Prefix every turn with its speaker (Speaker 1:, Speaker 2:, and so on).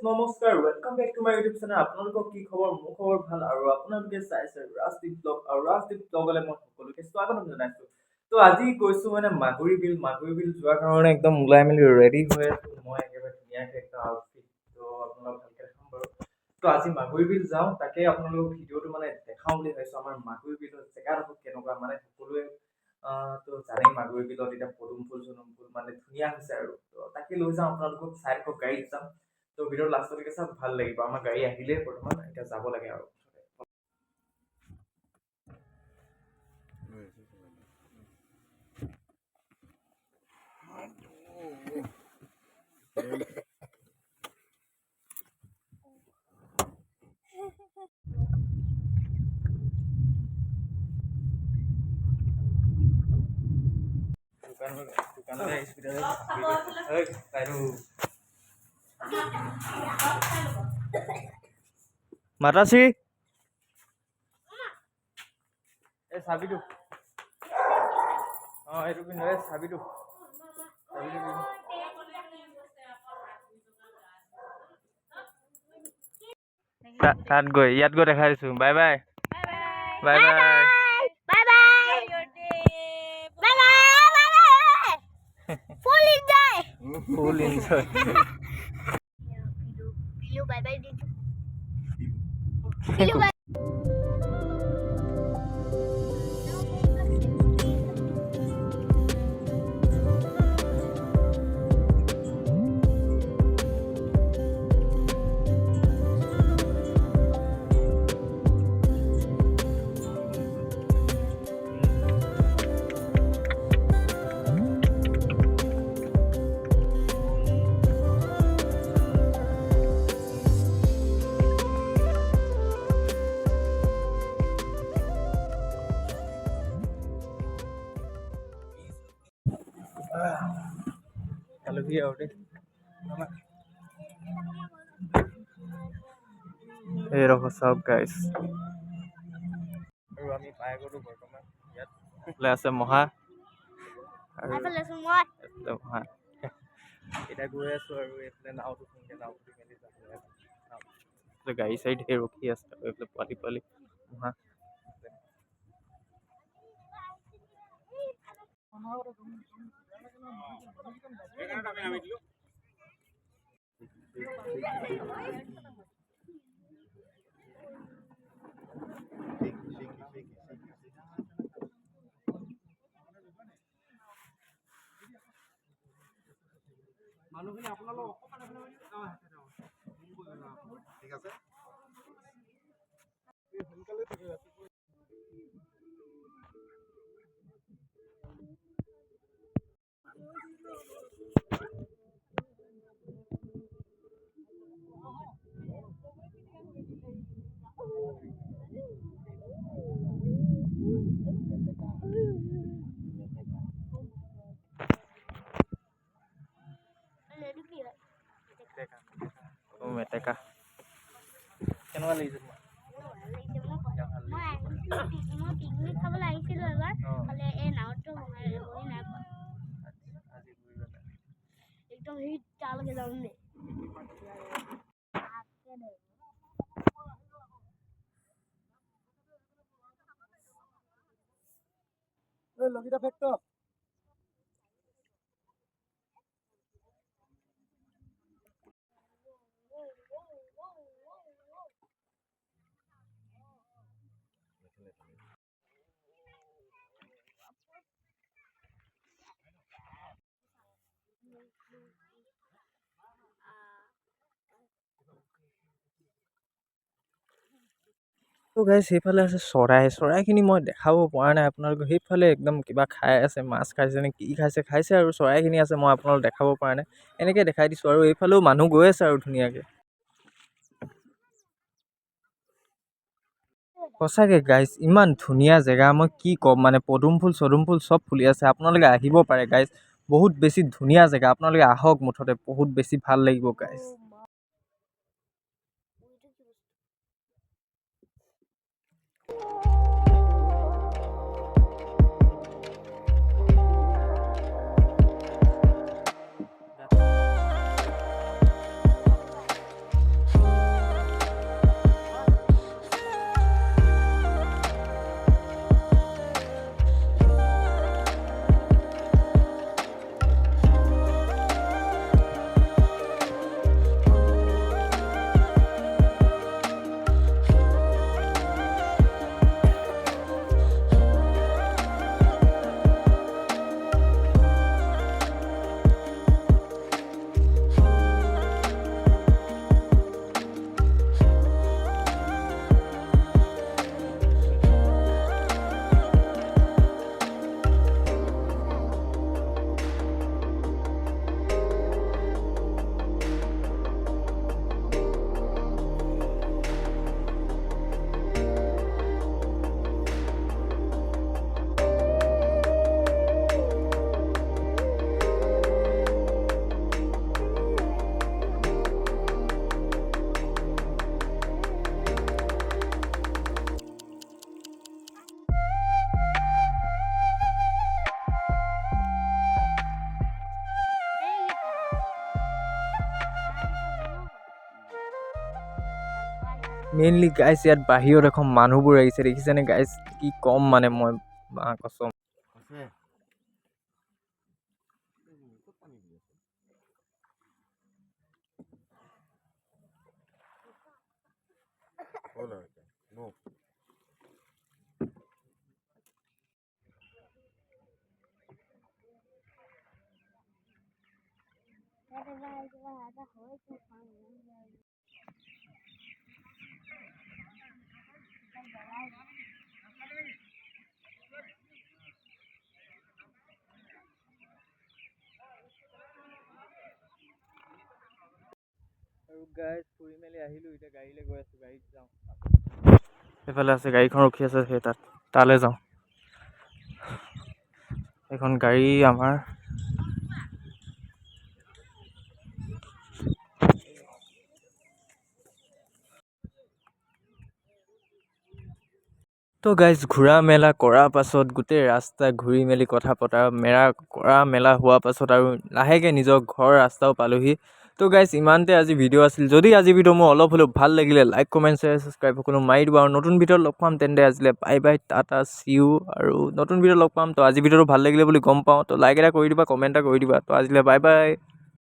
Speaker 1: নমস্কাৰ welcome back to my YouTube channel. আপোনালোকৰ কি খবৰ? মোৰ খবৰ ভাল আৰু আপোনালোকে চাইছে ৰাজদীপ ব্লগ আৰু ৰাজদীপ ব্লগলৈ মই সকলোকে স্বাগতম জনাইছো। তো আজি গৈছো মানে মাগুৰী বিল যোৱাৰ কাৰণে একদম ওলাই মেলি ৰেডি হৈ আছো মই একেবাৰে ধুনীয়াকৈ একটা আউটফিট। তো আপোনালোক ভালকৈ দেখাম বাৰু। তো আজি মাগুৰী বিল যাওঁ, তাকে আপোনালোকক ভিডিঅ'টো মানে দেখাওঁ বুলি ভাবিছো। আমাৰ মাগুৰী বিলৰ জেগাডোখৰ কেনেকুৱা মানে সকলোৱে তো জানেই মাগুৰী বিলত এতিয়া পদুম ফুল মানে ধুনীয়া হৈছে আৰু তো তাকে লৈ যাওঁ আপোনালোকক চাই থাকক, গাড়ীত যাম। তো ভিডিঅ'ৰ লাষ্টলৈকে চাওক, ভাল লাগিব। আমাৰ গাড়ী আহিলেই বৰ্তমান, এতিয়া যাব লাগে আৰু। দোকানলৈ আহিছোঁ। মাতাশ্ৰী, এই চাবিটো এইটো পিন্ধ, চাবিটো তাত গৈ ইয়াত গৈ দেখাই দিছো। Bye bye bye bye
Speaker 2: Bye bye. Bye bye. Full enjoy.
Speaker 1: Full enjoy.
Speaker 2: Pilu bye bye dito. Pilu bye.
Speaker 1: আলহী আৰু দেই এই ৰখ চাওক গাইছ। আৰু আমি পাই গ'লো বৰ্তমান ইয়াত। এইফালে আছে মহা আৰু মহা। এতিয়া গৈ আছো আৰু এইফালে নাওটো শুনকে নাও ফুটি মেলি যাবলৈ গাড়ী চাড়ী ধেৰ ৰখি আছে আৰু এইফালে পোৱালি মহা। মানুহখিনি আপোনালোক ঠিক আছে। মেটেকা কেনেকুৱা লাগিছে তোমাৰ?
Speaker 2: মই পিকনিক খাবলৈ আহিছিলো এবাৰ, খালি এই নাওটো বহি নাই পোৱা। একদম সেই তালৈকে যাম দেই।
Speaker 1: লগিটা ফেক্ট তো গাইছ, সেইফালে আছে চৰাইখিনি মই দেখাব পৰা নাই আপোনালোকক। সেইফালে একদম কিবা খাই আছে, মাছ খাইছে নে কি খাইছে আৰু চৰাইখিনি আছে, মই আপোনালোকক দেখাব পৰা নাই। এনেকৈ দেখাই দিছোঁ আৰু এইফালেও মানুহ গৈ আছে আৰু ধুনীয়াকৈ। সঁচাকৈ গাইছ, ইমান ধুনীয়া জেগা, মই কি ক'ম মানে। পদুম ফুল চব ফুলি আছে। আপোনালোকে আহিব পাৰে গাইছ, বহুত বেছি ধুনীয়া জেগা। আপোনালোকে আহক, মুঠতে বহুত বেছি ভাল লাগিব গাইছ। মেইনলি গাইছ ইয়াত বাহিৰত এখন মানুহবোৰ আহিছে দেখিছেনে গাইছ কি ক'ম মানে মই কচম আৰু গাইজ ফুৰি মেলি আহিলোঁ এতিয়া গাড়ীলৈ গৈ আছোঁ গাড়ীত যাওঁ সেইফালে আছে গাড়ীখন ৰখি আছে সেই তালৈ যাওঁ সেইখন গাড়ী আমাৰ তো গাইজ ঘূৰা মেলা কৰাৰ পাছত গোটেই ৰাস্তা ঘূৰি মেলি কথা পতা কৰা মেলা হোৱাৰ পাছত আৰু লাহেকৈ নিজৰ ঘৰ ৰাস্তাও পালোহি তো গাইজ ইমানতে আজি ভিডিঅ' আছিল যদি আজি ভিডিঅ' মোৰ অলপ হ'লেও ভাল লাগিলে লাইক কমেণ্ট শ্বেয়াৰ ছাবস্ক্ৰাইব সকলো মাৰি দিব আৰু নতুন ভিডিঅ'ত লগ পাম তেন্তে আজিলে bye bye tata see you আৰু নতুন ভিডিঅ'ত লগ পাম তো আজি ভিডিঅ'টো ভাল লাগিলে বুলি গম পাওঁ তো লাইক এটা কৰি দিবা কমেণ্ট এটা কৰি দিবা তো আজিলে বাই বাই